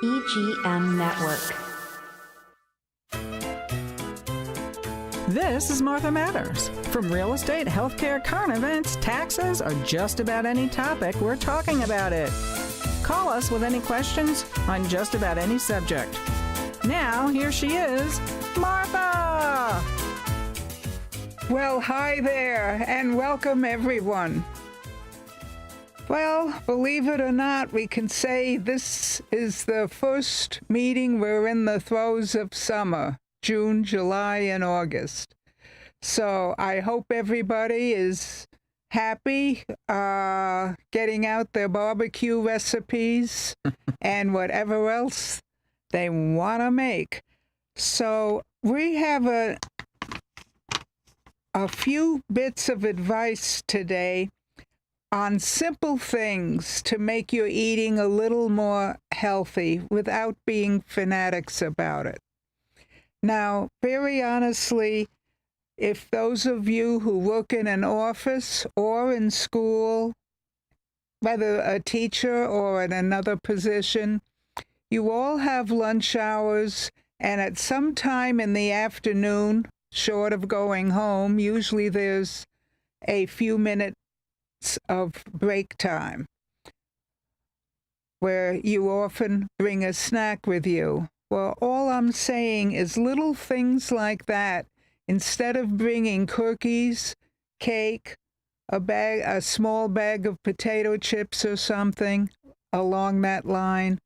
EGM Network. This is Martha Matters. From real estate, healthcare, current events, taxes, or just about any topic, we're talking about it. Call us with any questions on just about any subject. Now, here she is, Martha! Well, hi there, and welcome everyone. Well, believe it or not, we can say this is the first meeting. We're in the throes of summer, June, July, and August. So I hope everybody is happy getting out their barbecue recipes and whatever else they want to make. So we have a few bits of advice today on simple things to make your eating a little more healthy without being fanatics about it. Now, very honestly, if those of you who work in an office or in school, whether a teacher or in another position, you all have lunch hours, and at some time in the afternoon, short of going home, usually there's a few minutes of break time where you often bring a snack with you. Well, all I'm saying is little things like that. Instead of bringing cookies, cake, a small bag of potato chips or something along that line,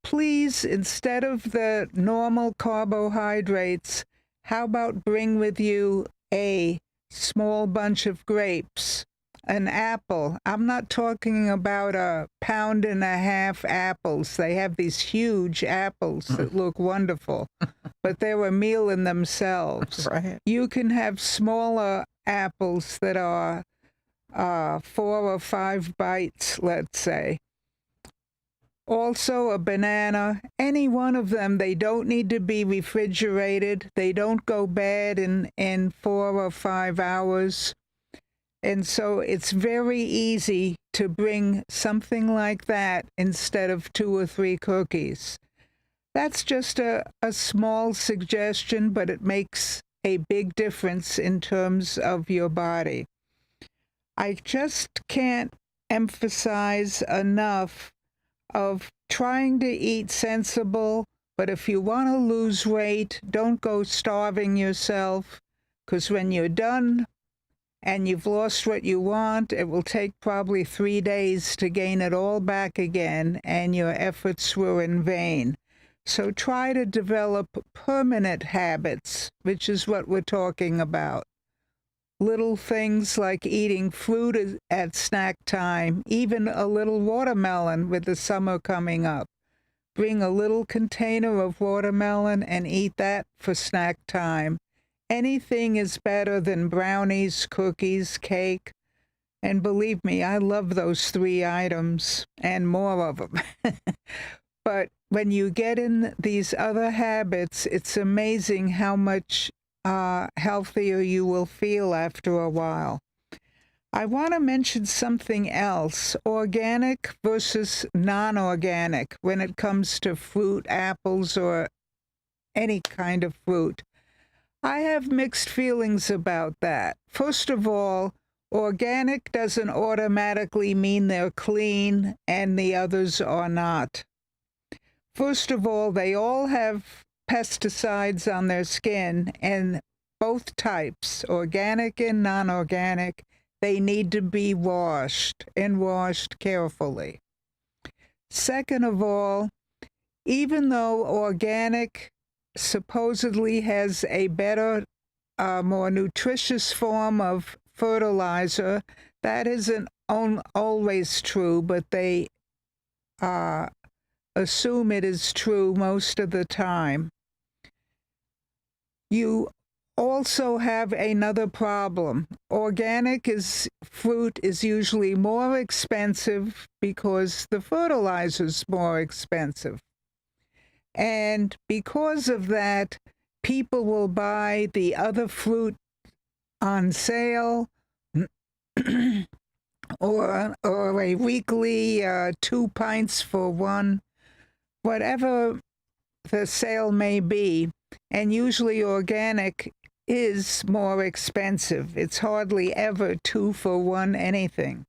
please, instead of the normal carbohydrates, how about bring with you a small bunch of grapes, an apple. I'm not talking about 1.5 pound apples. They have these huge apples that look wonderful, but they're a meal in themselves. Right. You can have smaller apples that are 4 or 5 bites, let's say. Also a banana, any one of them. They don't need to be refrigerated. They don't go bad in 4 or 5 hours. And so it's very easy to bring something like that instead of 2 or 3 cookies. That's just a small suggestion, but it makes a big difference in terms of your body. I just can't emphasize enough of trying to eat sensible, but if you want to lose weight, don't go starving yourself, because when you're done and you've lost what you want, it will take probably 3 days to gain it all back again, and your efforts were in vain. So try to develop permanent habits, which is what we're talking about. Little things like eating fruit at snack time, even a little watermelon with the summer coming up. Bring a little container of watermelon and eat that for snack time. Anything is better than brownies, cookies, cake. And believe me, I love those 3 items and more of them. But when you get in these other habits, it's amazing how much healthier you will feel after a while. I want to mention something else, organic versus non-organic, when it comes to fruit, apples, or any kind of fruit. I have mixed feelings about that. First of all, organic doesn't automatically mean they're clean and the others are not. First of all, they all have pesticides on their skin, and both types, organic and non-organic, they need to be washed, and washed carefully. Second of all, even though organic supposedly has a better, more nutritious form of fertilizer, that isn't always true, but they assume it is true most of the time. You also have another problem. Organic fruit is usually more expensive because the fertilizer's more expensive. And because of that, people will buy the other fruit on sale or a weekly 2 pints for $1. whatever the sale may be, and usually organic is more expensive. It's hardly ever 2-for-1 anything.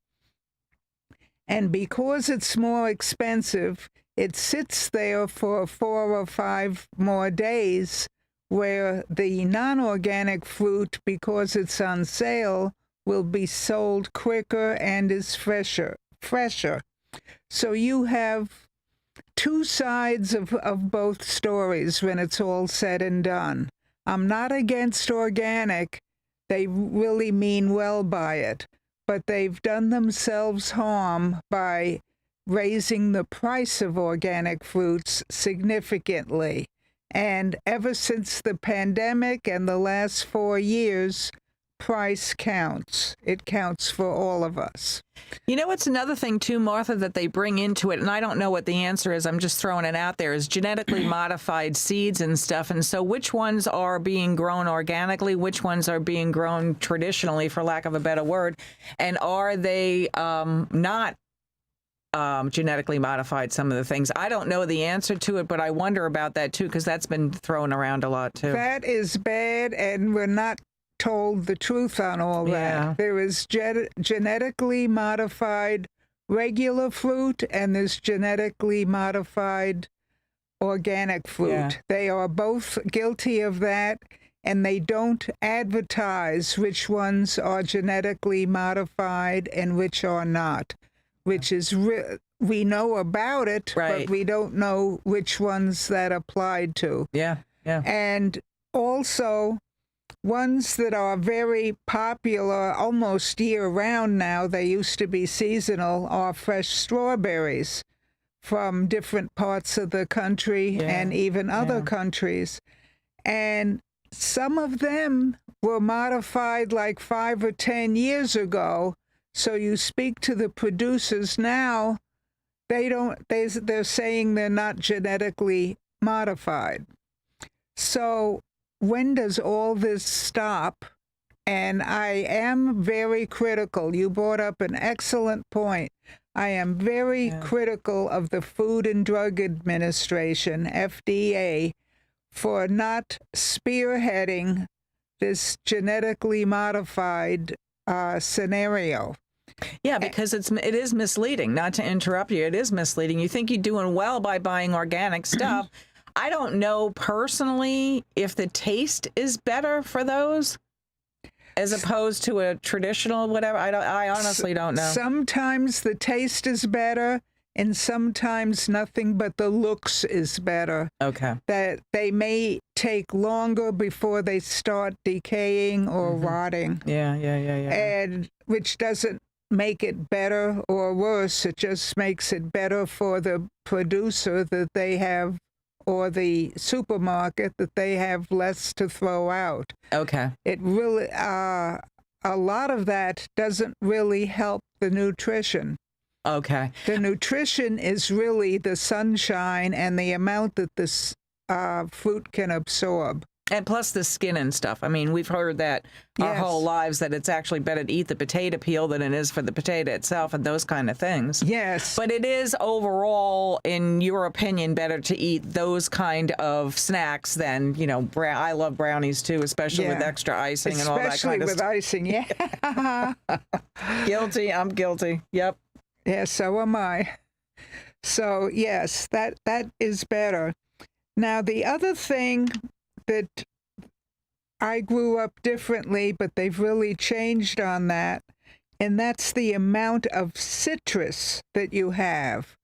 And because it's more expensive, it sits there for 4 or 5 more days, where the non-organic fruit, because it's on sale, will be sold quicker and is fresher. So you have two sides of both stories when it's all said and done. I'm not against organic. They really mean well by it, but they've done themselves harm by raising the price of organic fruits significantly. And ever since the pandemic and the last 4 years, price counts. It counts for all of us. You know, it's another thing too, Martha, that they bring into it, and I don't know what the answer is, I'm just throwing it out there, is genetically modified seeds and stuff. And so which ones are being grown organically, which ones are being grown traditionally, for lack of a better word, and are they not genetically modified, some of the things? I don't know the answer to it, but I wonder about that too, because that's been thrown around a lot too. That is bad, and we're not told the truth on all that. There is genetically modified regular fruit, and there's genetically modified organic fruit. Yeah. They are both guilty of that, and they don't advertise which ones are genetically modified and which are not, which is we know about it, right, but we don't know which ones that applied to. Yeah. And also, ones that are very popular almost year-round now, they used to be seasonal, are fresh strawberries from different parts of the country and even other countries. And some of them were modified like 5 or 10 years ago. So you speak to the producers now, they're saying they're not genetically modified. So when does all this stop? And I am very critical. You brought up an excellent point. I am very critical of the Food and Drug Administration, FDA, for not spearheading this genetically modified scenario. Yeah, because it is misleading. Not to interrupt you, it is misleading. You think you're doing well by buying organic stuff. I don't know personally if the taste is better for those as opposed to a traditional whatever. I honestly don't know. Sometimes the taste is better, and sometimes nothing but the looks is better. Okay. That they may take longer before they start decaying or rotting. Yeah. And which doesn't make it better or worse. It just makes it better for the producer that they have, or the supermarket that they have less to throw out. Okay. It really, a lot of that doesn't really help the nutrition. Okay. The nutrition is really the sunshine and the amount that this fruit can absorb. And plus the skin and stuff. I mean, we've heard that our whole lives, that it's actually better to eat the potato peel than it is for the potato itself and those kind of things. Yes. But it is overall, in your opinion, better to eat those kind of snacks than, I love brownies too, especially with extra icing and all that kind of stuff. Especially with icing, Guilty. I'm guilty. Yep. Yeah, so am I. So, yes, that is better. Now, the other thing that I grew up differently, but they've really changed on that, and that's the amount of citrus that you have.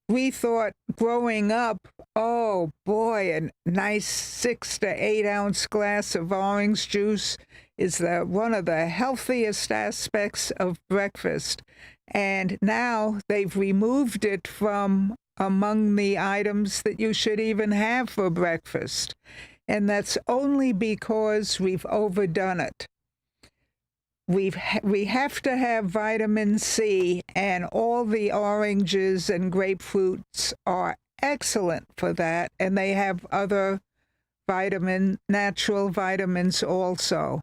We thought growing up, oh boy, a nice 6 to 8 ounce glass of orange juice is one of the healthiest aspects of breakfast. And now they've removed it from among the items that you should even have for breakfast. And that's only because we've overdone it. We have to have vitamin C, and all the oranges and grapefruits are excellent for that, and they have other natural vitamins also.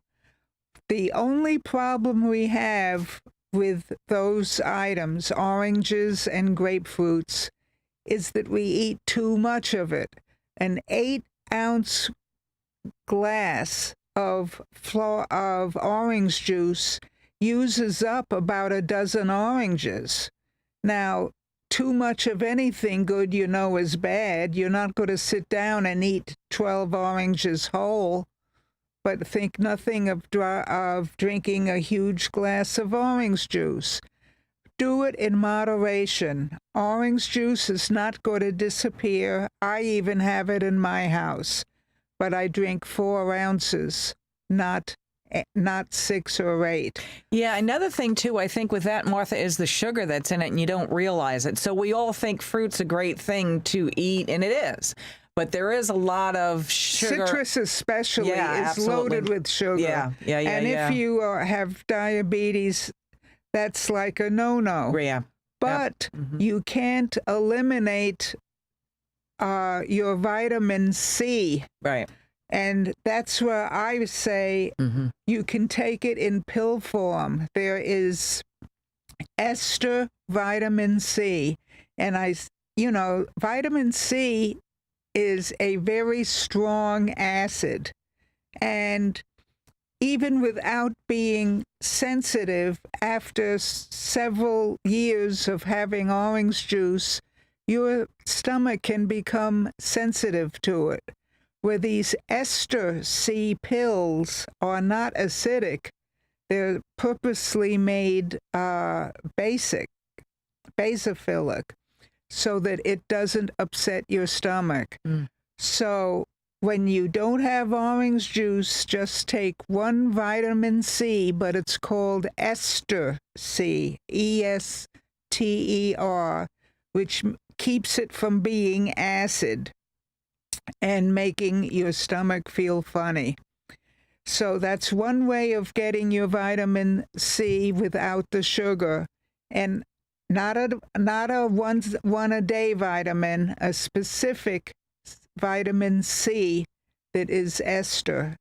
The only problem we have with those items, oranges and grapefruits, is that we eat too much of it. An 8-ounce glass of orange juice uses up about a dozen oranges. Now, too much of anything good is bad. You're not going to sit down and eat 12 oranges whole, but think nothing of drinking a huge glass of orange juice. Do it in moderation. Orange juice is not going to disappear. I even have it in my house, but I drink 4 ounces, not 6 or 8. Yeah, another thing, too, I think with that, Martha, is the sugar that's in it, and you don't realize it. So we all think fruit's a great thing to eat, and it is. But there is a lot of sugar. Citrus especially is absolutely. Loaded with sugar. Yeah. And if you have diabetes, that's like a no-no. Yeah. But you can't eliminate your vitamin C. Right. And that's where I say you can take it in pill form. There is ester vitamin C. And vitamin C is a very strong acid. And even without being sensitive, after several years of having orange juice, your stomach can become sensitive to it. Where these ester C pills are not acidic, they're purposely made basophilic, so that it doesn't upset your stomach. So when you don't have orange juice, just take 1 vitamin C, but it's called ester C, ESTER, which keeps it from being acid and making your stomach feel funny. So that's one way of getting your vitamin C without the sugar. And not a one a day vitamin, a specific vitamin C that is ester.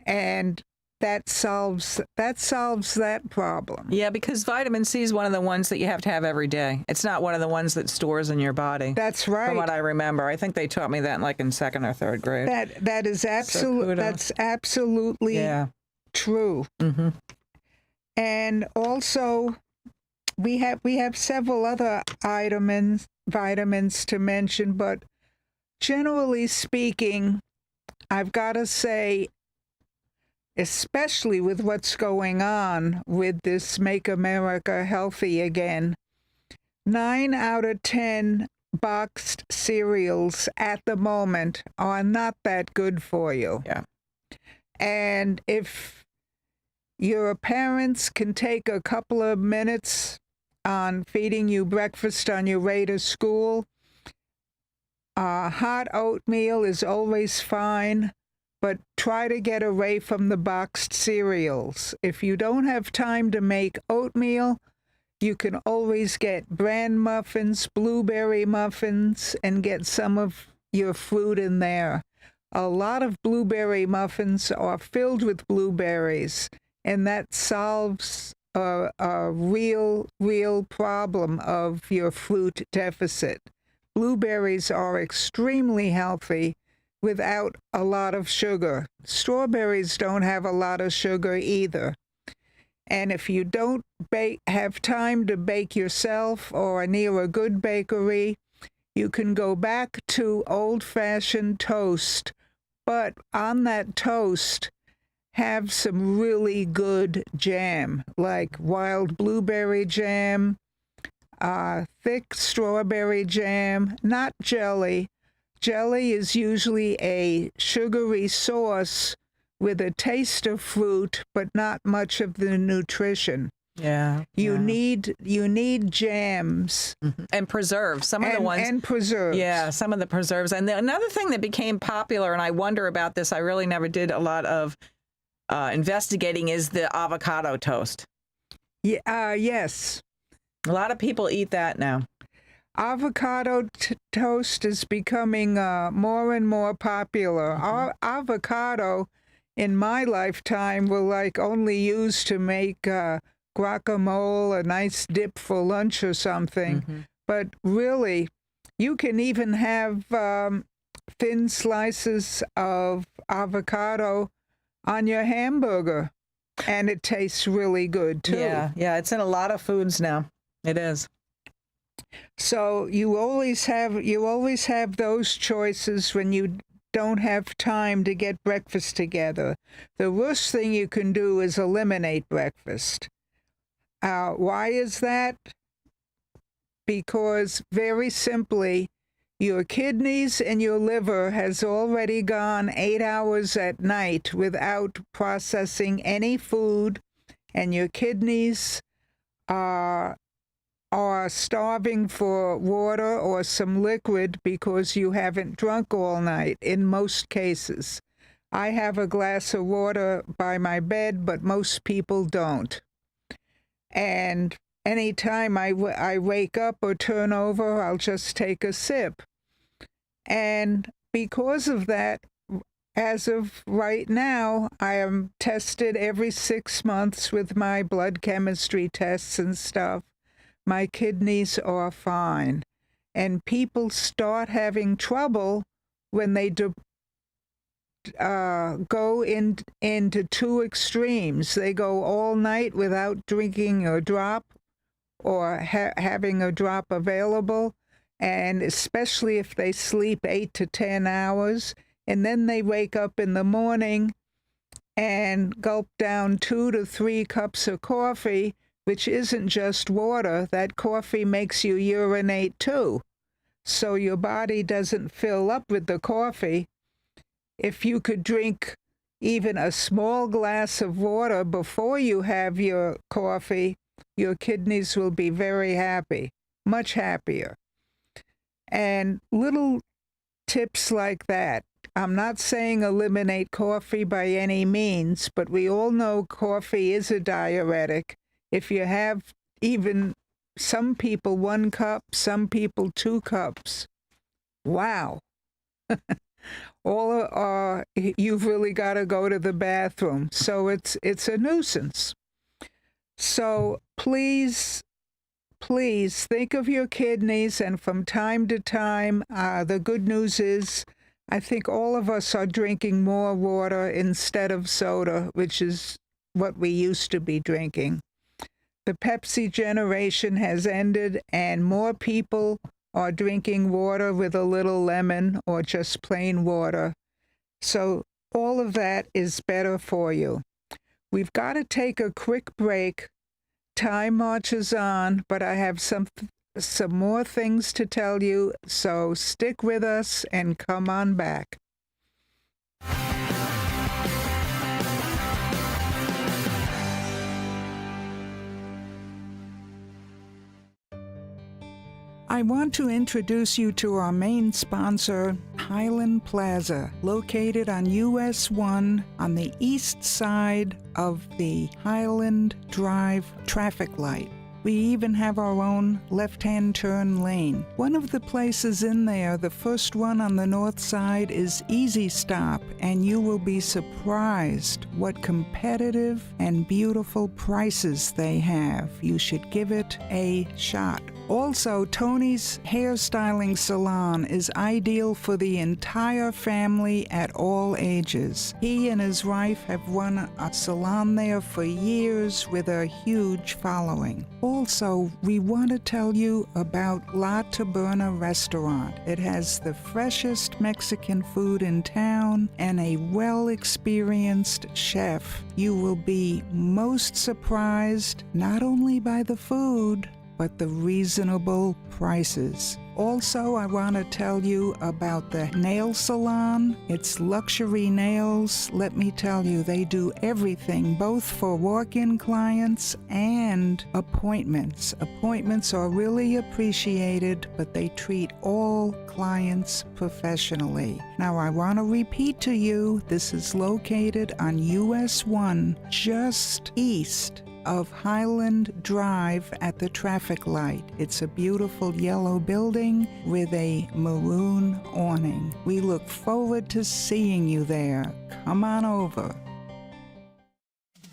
And that solves that problem. Yeah, because vitamin C is one of the ones that you have to have every day. It's not one of the ones that stores in your body. That's right. From what I remember. I think they taught me that like in 2nd or 3rd grade. That is absolutely true. And also we have several other vitamins to mention, but generally speaking, I've got to say, especially with what's going on with this Make America Healthy Again, 9 out of 10 boxed cereals at the moment are not that good for you. Yeah. And if your parents can take a couple of minutes on feeding you breakfast on your way to school, hot oatmeal is always fine. But try to get away from the boxed cereals. If you don't have time to make oatmeal, you can always get bran muffins, blueberry muffins, and get some of your fruit in there. A lot of blueberry muffins are filled with blueberries, and that solves a real problem of your fruit deficit. Blueberries are extremely healthy without a lot of sugar. Strawberries don't have a lot of sugar either. And if you don't have time to bake yourself or near a good bakery, you can go back to old-fashioned toast. But on that toast, have some really good jam, like wild blueberry jam, thick strawberry jam, not jelly. Jelly is usually a sugary sauce with a taste of fruit, but not much of the nutrition. Yeah. You need jams and preserves. Some of the ones and preserves. Yeah, some of the preserves. And another thing that became popular, and I wonder about this, I really never did a lot of investigating, is the avocado toast. Yeah. Yes. A lot of people eat that now. Avocado toast is becoming more and more popular. Avocado, in my lifetime, were only used to make guacamole, a nice dip for lunch or something. But really, You can even have thin slices of avocado on your hamburger, and it tastes really good too. Yeah, it's in a lot of foods now. It is. So you always have those choices when you don't have time to get breakfast together. The worst thing you can do is eliminate breakfast. Why is that? Because very simply, your kidneys and your liver has already gone 8 hours at night without processing any food, and your kidneys are starving for water or some liquid because you haven't drunk all night in most cases. I have a glass of water by my bed, but most people don't. And anytime I wake up or turn over, I'll just take a sip. And because of that, as of right now, I am tested every 6 months with my blood chemistry tests and stuff. My kidneys are fine. And people start having trouble when they go into two extremes. They go all night without drinking a drop or having a drop available, and especially if they sleep 8 to 10 hours, and then they wake up in the morning and gulp down 2 to 3 cups of coffee, which isn't just water. That coffee makes you urinate too. So your body doesn't fill up with the coffee. If you could drink even a small glass of water before you have your coffee, your kidneys will be very happy, much happier. And little tips like that. I'm not saying eliminate coffee by any means, but we all know coffee is a diuretic. If you have even some people 1 cup, some people 2 cups, wow. You've really got to go to the bathroom. So it's a nuisance. So please think of your kidneys, and from time to time, the good news is I think all of us are drinking more water instead of soda, which is what we used to be drinking. The Pepsi generation has ended, and more people are drinking water with a little lemon or just plain water. So all of that is better for you. We've got to take a quick break. Time marches on, but I have some more things to tell you, so stick with us and come on back. I want to introduce you to our main sponsor, Highland Plaza, located on US 1 on the east side of the Highland Drive traffic light. We even have our own left-hand turn lane. One of the places in there, the first one on the north side, is Easy Stop, and you will be surprised what competitive and beautiful prices they have. You should give it a shot. Also, Tony's Hairstyling Salon is ideal for the entire family at all ages. He and his wife have run a salon there for years with a huge following. Also, we want to tell you about La Taberna Restaurant. It has the freshest Mexican food in town and a well-experienced chef. You will be most surprised not only by the food, but the reasonable prices. Also, I want to tell you about the nail salon. It's Luxury Nails. Let me tell you, they do everything, both for walk-in clients and appointments. Appointments are really appreciated, but they treat all clients professionally. Now, I want to repeat to you, this is located on US 1, just east of Highland Drive at the traffic light. It's a beautiful yellow building with a maroon awning. We look forward to seeing you there. Come on over.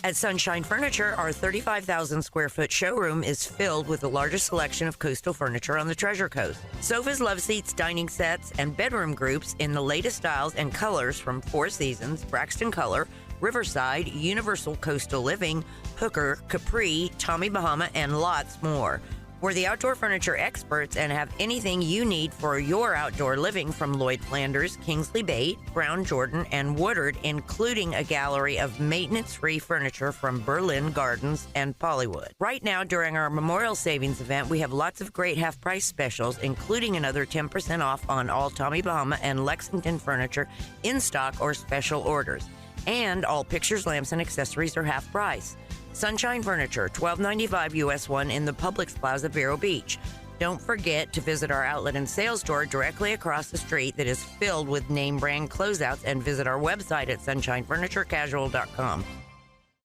At Sunshine Furniture, our 35,000 square foot showroom is filled with the largest selection of coastal furniture on the Treasure Coast. Sofas, love seats, dining sets, and bedroom groups in the latest styles and colors from Four Seasons, Braxton Color, Riverside, Universal Coastal Living, Hooker, Capri, Tommy Bahama, and lots more. We're the outdoor furniture experts and have anything you need for your outdoor living from Lloyd Flanders, Kingsley Bate, Brown Jordan, and Woodard, including a gallery of maintenance-free furniture from Berlin Gardens and Pollywood. Right now, during our Memorial Savings event, we have lots of great half-price specials, including another 10% off on all Tommy Bahama and Lexington furniture in stock or special orders. And all pictures, lamps, and accessories are half price. Sunshine Furniture, $12.95 US 1 in the Publix Plaza, Vero Beach. Don't forget to visit our outlet and sales store directly across the street that is filled with name brand closeouts, and visit our website at sunshinefurniturecasual.com.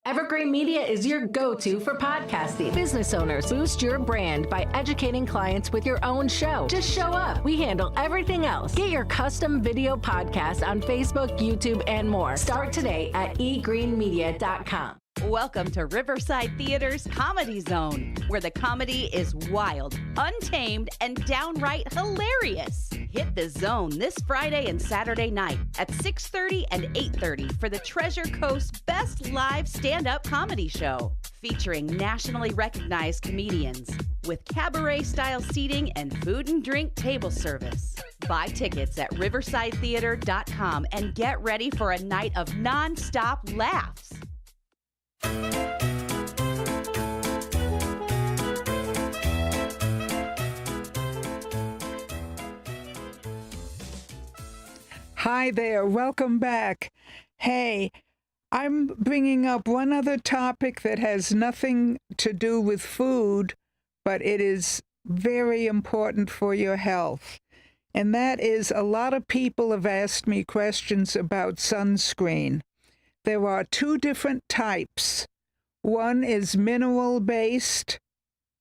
Evergreen Media is your go-to for podcasting. Business owners, boost your brand by educating clients with your own show. Just show up. We handle everything else. Get your custom video podcast on Facebook, YouTube, and more. Start today at egreenmedia.com. Welcome to Riverside Theater's Comedy Zone, where the comedy is wild, untamed, and downright hilarious. Hit the zone this Friday and Saturday night at 6:30 and 8:30 for the Treasure Coast's best live stand-up comedy show, featuring nationally recognized comedians with cabaret-style seating and food and drink table service. Buy tickets at riversidetheater.com and get ready for a night of non-stop laughs. Hi there, welcome back. Hey, I'm bringing up one other topic that has nothing to do with food, but it is very important for your health. And that is, a lot of people have asked me questions about sunscreen. There are two different types. One is mineral-based,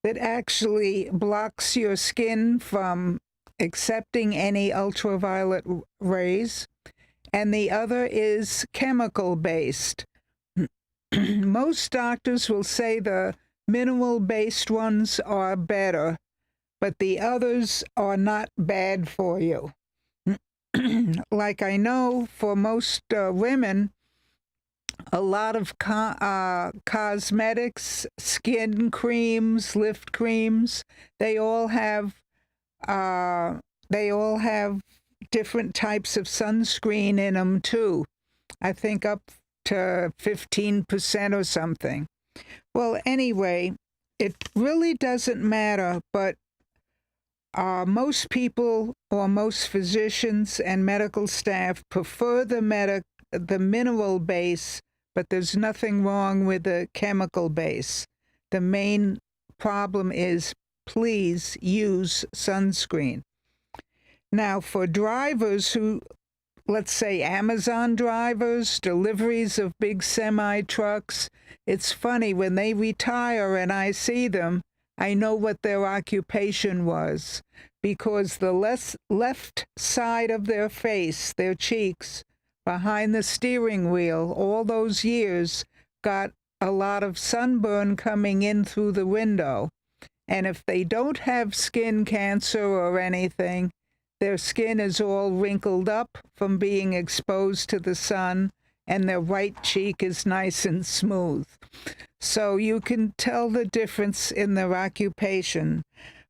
that actually blocks your skin from accepting any ultraviolet rays, and the other is chemical-based. Most doctors will say the mineral-based ones are better, but the others are not bad for you. Like I know for most women, a lot of cosmetics, skin creams, lift creams, they all have different types of sunscreen in them too. I think up to 15% or something. Well, anyway, it really doesn't matter, but most people or most physicians and medical staff prefer the mineral base, but there's nothing wrong with the chemical base. The main problem is, please use sunscreen. Now, for drivers who, let's say Amazon drivers, deliveries of big semi-trucks, it's funny, when they retire and I see them, I know what their occupation was, because the left side of their face, their cheeks, behind the steering wheel, all those years, got a lot of sunburn coming in through the window. And if they don't have skin cancer or anything, their skin is all wrinkled up from being exposed to the sun, and their right cheek is nice and smooth. So you can tell the difference in their occupation.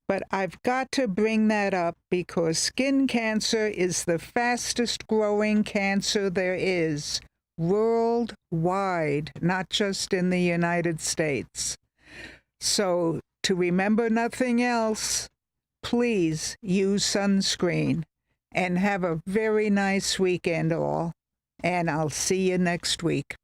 But I've got to bring that up because skin cancer is the fastest growing cancer there is worldwide, not just in the United States. So to remember nothing else, please use sunscreen and have a very nice weekend all. And I'll see you next week.